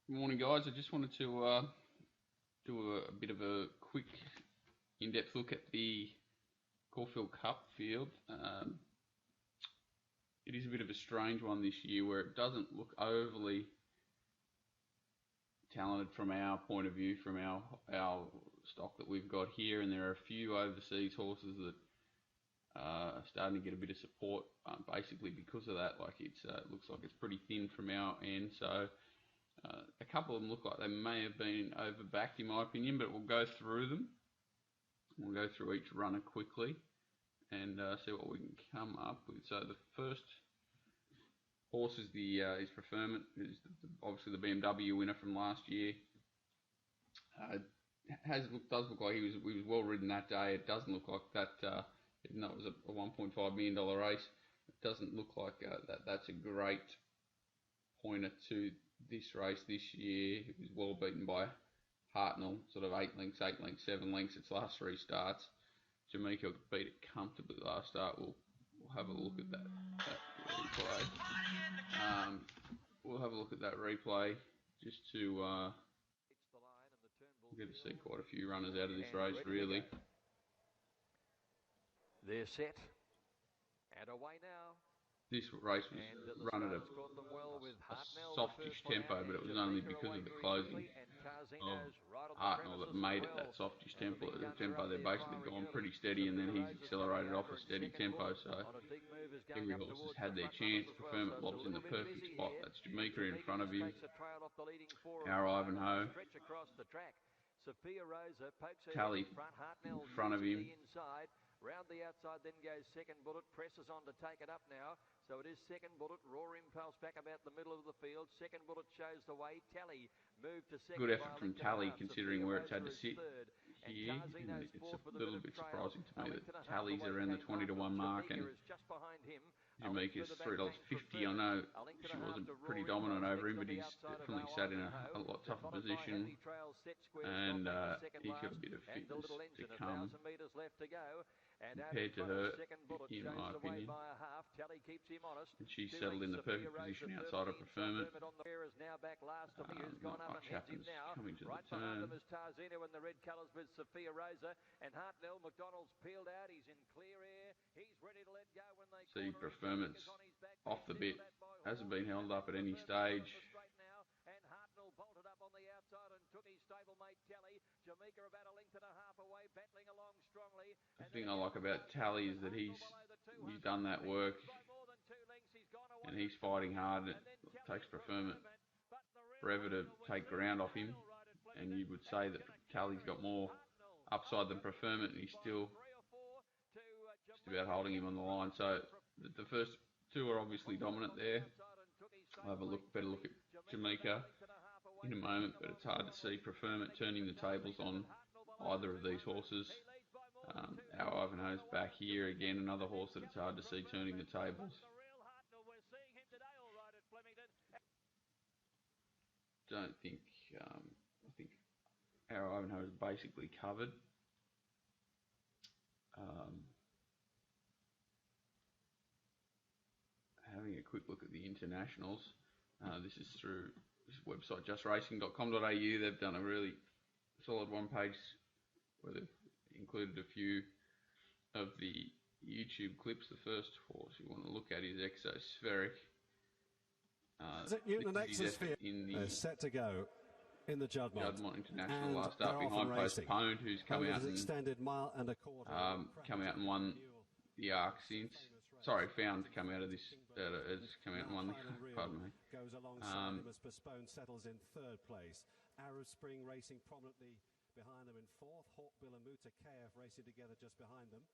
Good morning, guys. I just wanted to do a bit of a quick in-depth look at the Caulfield Cup field. It is a bit of a strange one this year where it doesn't look overly talented from our point of view, from our stock that we've got here, and there are a few overseas horses that are starting to get a bit of support, basically because of that. Like it looks like it's pretty thin from our end, so a couple of them look like they may have been overbacked in my opinion, but we'll go through them. We'll go through each runner quickly and see what we can come up with. So the first horse is is Preferment, who's obviously the BMW winner from last year. Does look like he was well ridden that day. It doesn't look like that, even though it was a $1.5 million race, it doesn't look like that's a great pointer to this race this year. It was well beaten by Hartnell, sort of 8 lengths, 7 lengths its last 3 starts. Jamaica beat it comfortably last start. We'll have a look at that replay. We'll have a look at that replay just to get to see quite a few runners out of this race, really. They're set and away now. This race was run at a softish tempo, but it was only because of the closing of Hartnell that made it that softish tempo. They've basically gone pretty steady, and then he's accelerated off a steady tempo. So every horse has had their chance. Preferment lobs in the perfect spot. That's Jamaica in front of him. Our Ivanhoe. Tally in front of him. Round the outside, then goes Second Bullet, presses on to take it up now. So it is Second Bullet, Raw Impulse back about the middle of the field. Second Bullet shows the way. Tally moved to second. Good effort from Tally considering where it's had to sit here. And it's a little bit surprising to me that Tally's around the 20 to 1 mark and Jamaica's $3.50. I know she wasn't pretty dominant over him, but he's definitely sat in a lot tougher position, and he's got a bit of fitness to come compared to her, in my opinion. And she's settled in the perfect position outside of Preferment. Not much happens coming to the turn. See, Preferment's off the bit, hasn't been held up at any stage. The thing I like about Tally is that he's done that work and he's fighting hard. It takes Preferment forever to take ground off him, and you would say that Tally's got more upside than Preferment, and he's still just about holding him on the line. So the first two are obviously dominant there. I'll have a better look at Jamaica in a moment, but it's hard to see Preferment turning the tables on either of these horses. Our Ivanhoe's back here again, another horse that it's hard to see turning the tables. I think our Ivanhoe is basically covered. Having a quick look at the internationals. This is through this website, justracing.com.au. They've done a really solid one-page where they've included a few of the YouTube clips. The first horse you want to look at is Exospheric. Newton and Exosphere set to go in the Juddmonte International last up behind Postponed, who's come out and extended mile and a quarter. Come out and won the Arc since. Sorry, Found to come out of this. Has come out and won. Pardon me. Goes alongside him as Postponed settles in 3rd place. Arab Spring racing prominently behind them in 4th. Hawkbill and Muta KF racing together just behind them.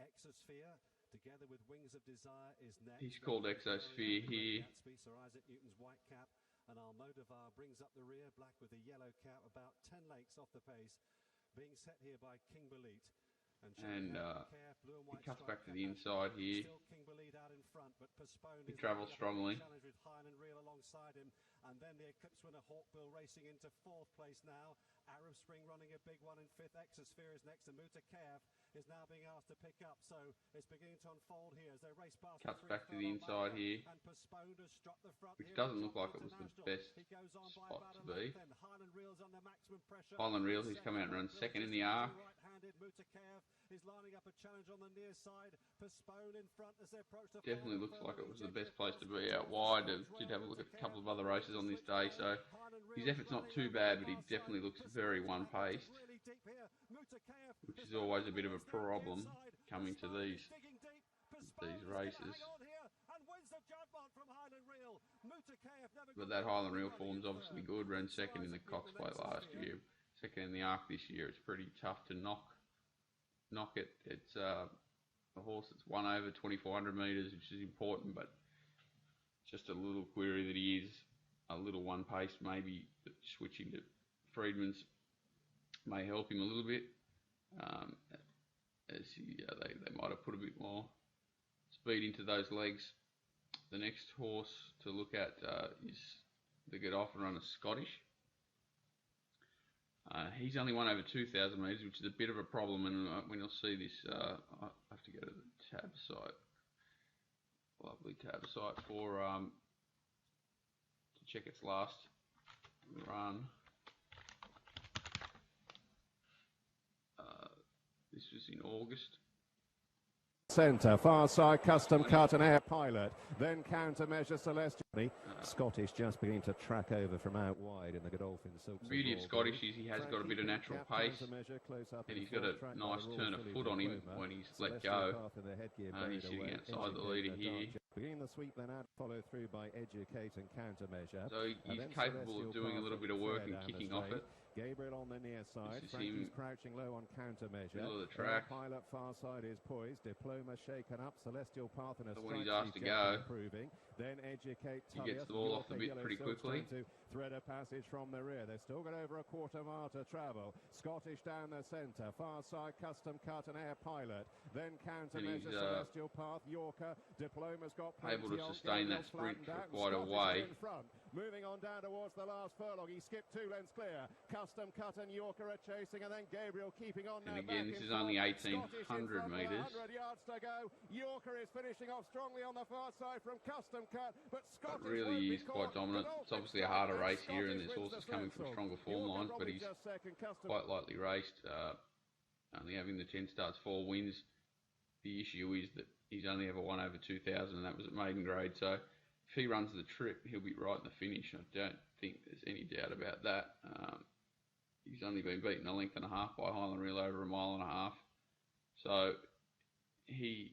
Exosphere together with Wings of Desire is next. He's called Exosphere here. Sir Isaac Newton's white cap, and Almodovar brings up the rear, black with the yellow cap, about 10 lengths off the pace, being set here by King Belit. And he cuts back to the inside here. He travels strongly. And then the Eclipse winner Hawkbill racing into 4th place now. Arab Spring running a big one in 5th. Exosphere is next, and Muta KF is now being asked to pick up. So it's beginning to unfold here as they race past. Cuts back to the inside here, which doesn't look like it was the best spot to be. Highland Real, who's come out and run second in the arc. Definitely looks like it was the best place to be out wide. I did have a look at a couple of other races on this day, so his effort's not too bad, but he definitely looks very one-paced, which is always a bit of a problem coming to these races. But that Highland Real form's obviously good. Ran second in the Cox Plate last year, second in the Arc this year. It's pretty tough to knock it. It's a horse that's won over 2,400 metres, which is important, but just a little query that he is a little one-paced. Maybe switching to Freedman's may help him a little bit. They might have put a bit more speed into those legs. The next horse to look at is the Godolphin runner Scottish. He's only won over 2,000 metres, which is a bit of a problem, and when you'll see this, I have to go to the tab site, lovely tab site, for to check its last run. This was in August. Centre, far side, Custom Cut and Air Pilot, then Countermeasure Celestial. Scottish just beginning to track over from out wide in the Godolphin Silks. The beauty of Scottish is he has got a bit of natural pace, and he's got a nice turn of foot on him when he's let go. He's sitting outside the leader here. Beginning the sweep, then out, followed through by Educate and Countermeasure. So he's capable of doing a little bit of work and kicking off it. Gabriel on the near side. Frankie's crouching low on Countermeasure. Middle of the track. Pilot far side is poised. Diploma shaken up. Celestial Path in a when he's asked to go, improving. Then Educate. He gets the ball off the bit pretty quickly. Thread a passage from the rear. They've still got over a quarter mile to travel. Scottish down the centre. Far side, Custom Cut and Air Pilot. Then Countermeasure, Celestial Path, Yorker. Diploma's got able to sustain that sprint for quite a way. Moving on down towards the last furlong. He skipped 2 lengths clear. Custom Cut and Yorker are chasing, and then Gabriel keeping on. And again, this is only 1,800 metres. 100 yards to go. Yorker is finishing off strongly on the far side from Custom Cut, but Scottish really is quite dominant. It's obviously a harder race here, and this horse is coming from stronger form lines, but he's quite lightly raced. Only having the 10 starts, 4 wins. The issue is that he's only ever won over 2,000, and that was at maiden grade. So if he runs the trip, he'll be right in the finish. I don't think there's any doubt about that. He's only been beaten a length and a half by Highland Real over a mile and a half. So he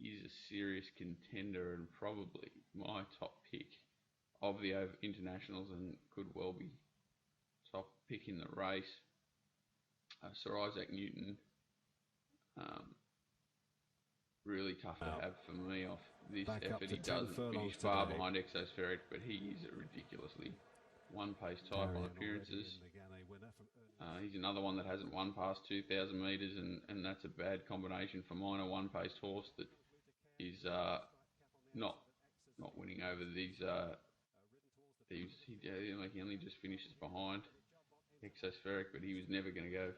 is a serious contender and probably my top pick of the internationals, and could well be top pick in the race. Sir Isaac Newton, really tough to have for me off this effort. He doesn't finish far behind Exospheric, but he is a ridiculously one-pace type on appearances. He's another one that hasn't won past 2,000 metres, and that's a bad combination for mine. A one-paced horse that is not winning over these. He only just finishes behind Exospheric, but he was never going to go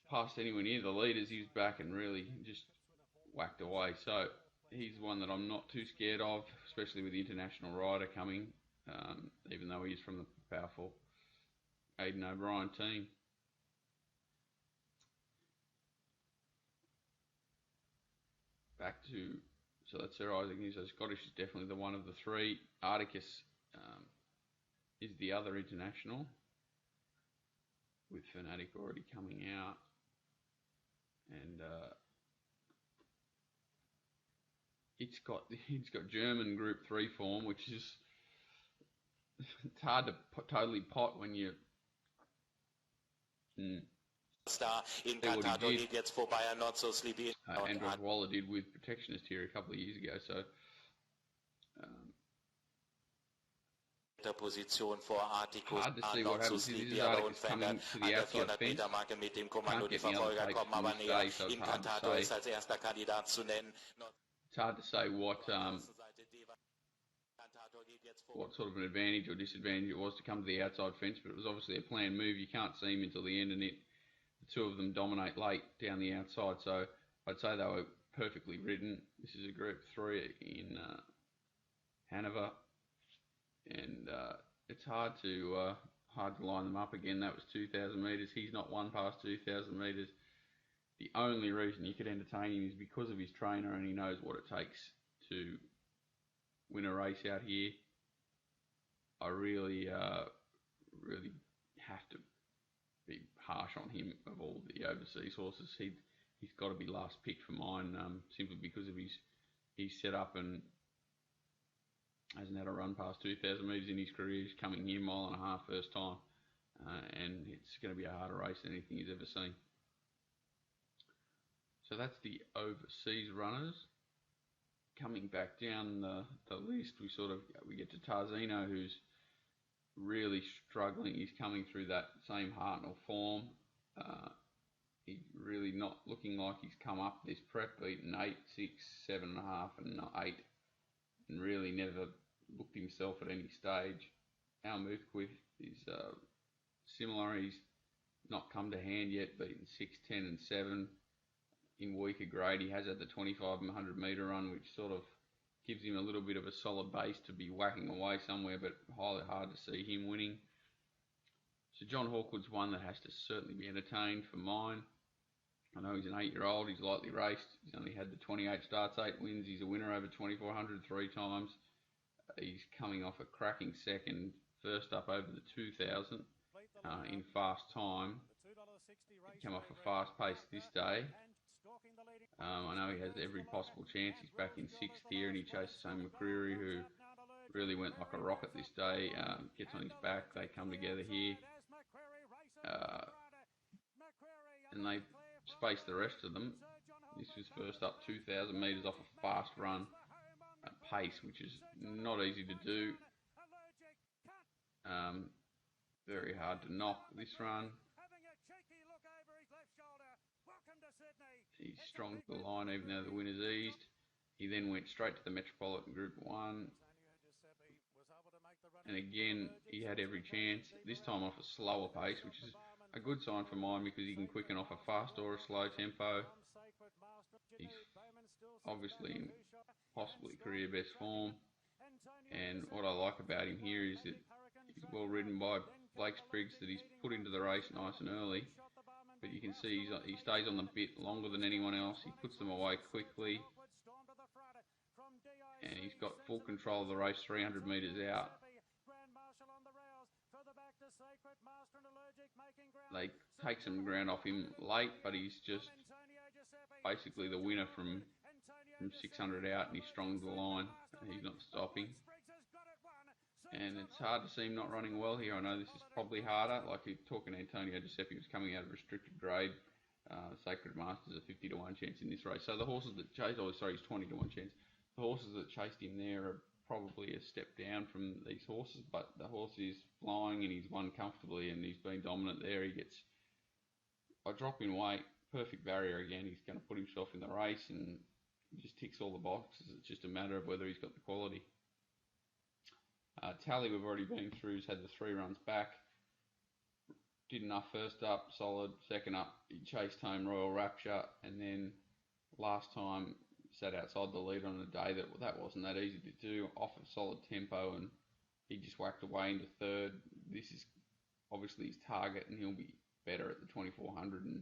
past anywhere near the leaders. He was back and really just whacked away. So he's one that I'm not too scared of, especially with the international rider coming, even though he's from the powerful Aidan O'Brien team. So that's Sir Isaac Newton. So Scottish is definitely the one of the 3. Articus is the other international, with Fanatic already coming out. And it's got German Group 3 form, which is it's hard to totally pot when you Star in Cantado geht jetzt vorbei an Not So Sleepy. Andros Waller did with Protectionist here a couple of years ago, so der Position vor Artico hard to see what happens. This is Articus coming to the outside fence. Marke mit dem Kommando, die Verfolger kommen aber näher. In Cantado ist als erster Kandidat zu nennen. It's hard to say what sort of an advantage or disadvantage it was to come to the outside fence, but it was obviously a planned move. You can't see him until the end, and the 2 of them dominate late down the outside. So I'd say they were perfectly ridden. This is a Group 3 in Hanover, and it's hard to hard to line them up again. That was 2,000 metres. He's not won past 2,000 metres. The only reason you could entertain him is because of his trainer, and he knows what it takes to win a race out here. I really have to be harsh on him of all the overseas horses. He's got to be last pick for mine, simply because of his setup, and hasn't had a run past 2,000 metres in his career. He's coming here mile and a half first time, and it's going to be a harder race than anything he's ever seen. So that's the overseas runners. Coming back down the list, we get to Tarzino, who's really struggling. He's coming through that same Hartnell form. He's really not looking like he's come up this prep, beaten 8, 6, 7.5 and 8, and really never looked himself at any stage. Our Moothquith is similar. He's not come to hand yet, beaten 6, 10 and 7. In weaker grade, he has had the 25 and 100 metre run, which sort of gives him a little bit of a solid base to be whacking away somewhere, but highly hard to see him winning. So John Hawkwood's one that has to certainly be entertained for mine. I know he's an 8-year-old, he's lightly raced, he's only had the 28 starts, 8 wins, he's a winner over 2,400 3 times. He's coming off a cracking second, first up over the 2,000 in fast time. He came off a fast pace this day. I know he has every possible chance. He's back in 6th here, and he chased Sam McCreary, who really went like a rocket this day. Gets on his back, they come together here, and they space the rest of them. This was first up 2,000 metres off a fast run at pace, which is not easy to do. Very hard to knock this run. He's strong to the line even though the winner's eased. He then went straight to the Metropolitan Group 1. And again, he had every chance. This time off a slower pace, which is a good sign for mine because he can quicken off a fast or a slow tempo. He's obviously in possibly career best form. And what I like about him here is that he's well ridden by Blake Spriggs, that he's put into the race nice and early. But you can see he stays on the bit longer than anyone else. He puts them away quickly. And he's got full control of the race 300 metres out. They take some ground off him late, but he's just basically the winner from 600 out, and he's strong to the line. He's not stopping. And it's hard to see him not running well here. I know this is probably harder. Like you're talking, Antonio Giuseppe was coming out of restricted grade. Sacred Master's a 50 to 1 chance in this race. So the horses that chased, he's 20 to 1 chance. The horses that chased him there are probably a step down from these horses, but the horse is flying and he's won comfortably and he's been dominant there. He gets a drop in weight, perfect barrier again. He's going to put himself in the race and he just ticks all the boxes. It's just a matter of whether he's got the quality. Tally we've already been through. He's had the 3 runs back. Did enough first up, solid. Second up, he chased home Royal Rapture, and then last time sat outside the lead on a day that wasn't that easy to do, off a solid tempo, and he just whacked away into third. This is obviously his target, and he'll be better at the 2,400, and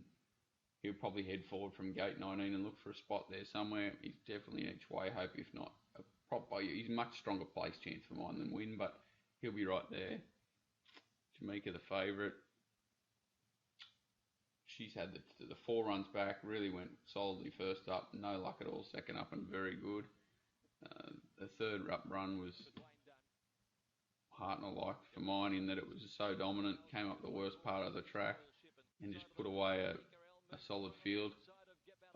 he'll probably head forward from gate 19 and look for a spot there somewhere. He's definitely an each way hope, if not a prop. He's a much stronger place chance for mine than win, but he'll be right there. Jamaica the favourite. She's had the 4 runs back, really went solidly first up, no luck at all, second up and very good. The third up run was Hartnell-like for mine in that it was so dominant, came up the worst part of the track and just put away a solid field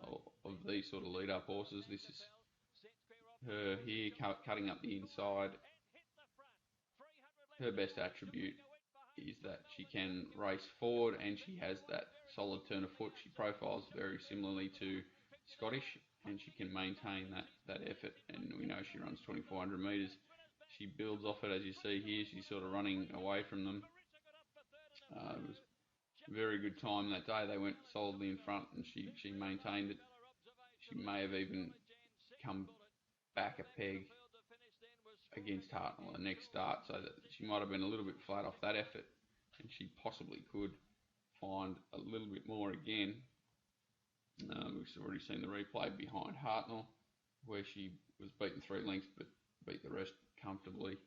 of these sort of lead-up horses. This is her here cutting up the inside. Her best attribute is that she can race forward and she has that solid turn of foot. She profiles very similarly to Scottish and she can maintain that effort, and we know she runs 2,400 metres. She builds off it, as you see here. She's sort of running away from them. It was a very good time that day. They went solidly in front and she maintained it. She may have even come back a peg against Hartnell the next start, so that she might have been a little bit flat off that effort. and she possibly could find a little bit more again. We've already seen the replay behind Hartnell, where she was beaten 3 lengths but beat the rest comfortably.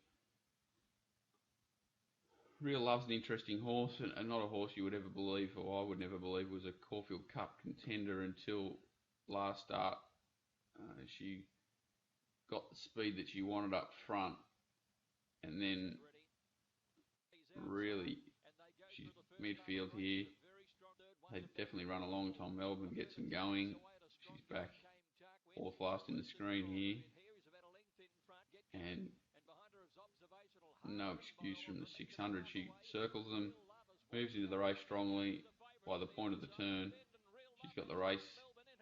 Real Love's an interesting horse, and not a horse you would ever believe, or I would never believe, was a Caulfield Cup contender until last start. She got the speed that she wanted up front, and then really, she's midfield here. They definitely run a long time. Melbourne gets them going. She's back 4th last in the screen here, and no excuse from the 600. She circles them, moves into the race strongly by the point of the turn. She's got the race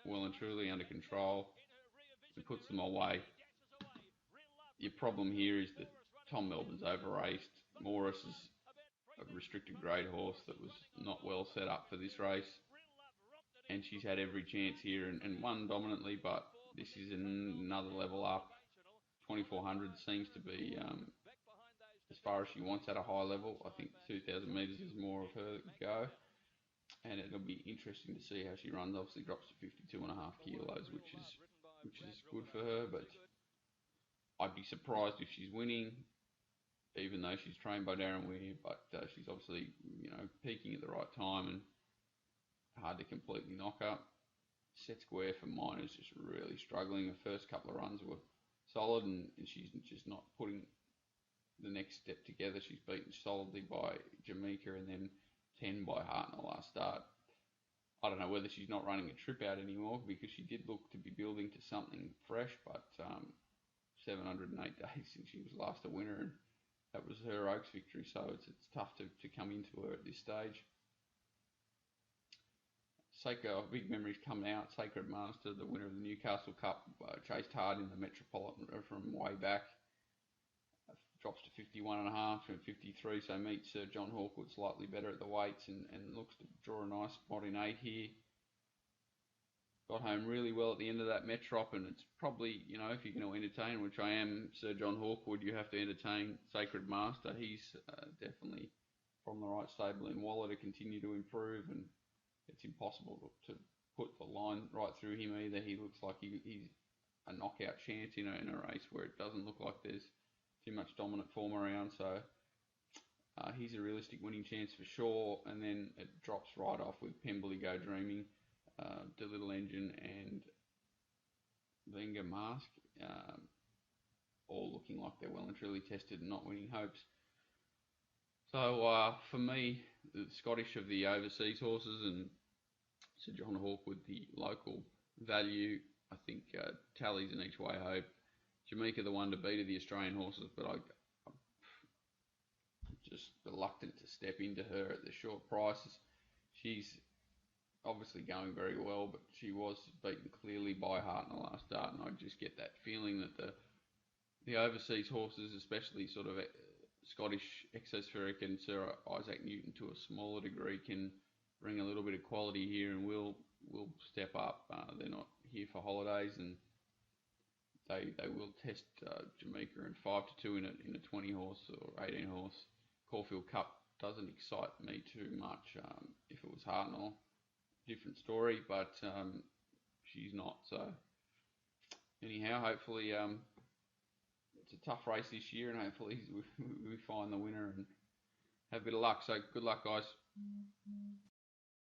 well and truly under control and puts them away. Your problem here is that Tom Melbourne's over-raced. Morris is a restricted grade horse that was not well set up for this race, and she's had every chance here and won dominantly, but this is another level up. 2400 seems to be as far as she wants at a high level. I think 2000 metres is more of her go, and it'll be interesting to see how she runs. Obviously drops to 52.5 kilos, which is good for her, but I'd be surprised if she's winning, even though she's trained by Darren Weir, but she's obviously, peaking at the right time and hard to completely knock up. Set Square for mine is just really struggling. Her first couple of runs were solid, and she's just not putting the next step together. She's beaten solidly by Jamaica and then 10 by Hartnell last start. I don't know whether she's not running a trip out anymore, because she did look to be building to something fresh, but 708 days since she was last a winner, and that was her Oaks victory, so it's tough to come into her at this stage. Big memories coming out. Sacred Master, the winner of the Newcastle Cup, chased hard in the Metropolitan from way back. Drops to 51.5 from 53, so meets John Hawkwood slightly better at the weights and looks to draw a nice spot in 8 here. Got home really well at the end of that Metrop, and it's probably, if you're going to entertain, which I am, Sir John Hawkwood, you have to entertain Sacred Master. He's definitely from the right stable in Waller to continue to improve, and it's impossible to put the line right through him either. He looks like he's a knockout chance in a race where it doesn't look like there's too much dominant form around, so he's a realistic winning chance for sure. And then it drops right off with Pemberley Go Dreaming, The Little Engine and Venga Mask, all looking like they're well and truly tested and not winning hopes. So for me, the Scottish of the overseas horses and Sir John Hawkwood, the local value, I think tallies in each way hope. Jamaica the one to beat of the Australian horses, but I'm just reluctant to step into her at the short prices. She's obviously going very well, but she was beaten clearly by Hartnell last start, and I just get that feeling that the overseas horses, especially sort of Scottish Exospheric and Sir Isaac Newton to a smaller degree, can bring a little bit of quality here and will step up. They're not here for holidays, and they will test Jamaica in 5-2 in a 20 horse or 18 horse. Caulfield Cup doesn't excite me too much. If it was Hartnell, different story, but she's not. So anyhow, hopefully it's a tough race this year, and hopefully we find the winner and have a bit of luck. So good luck, guys.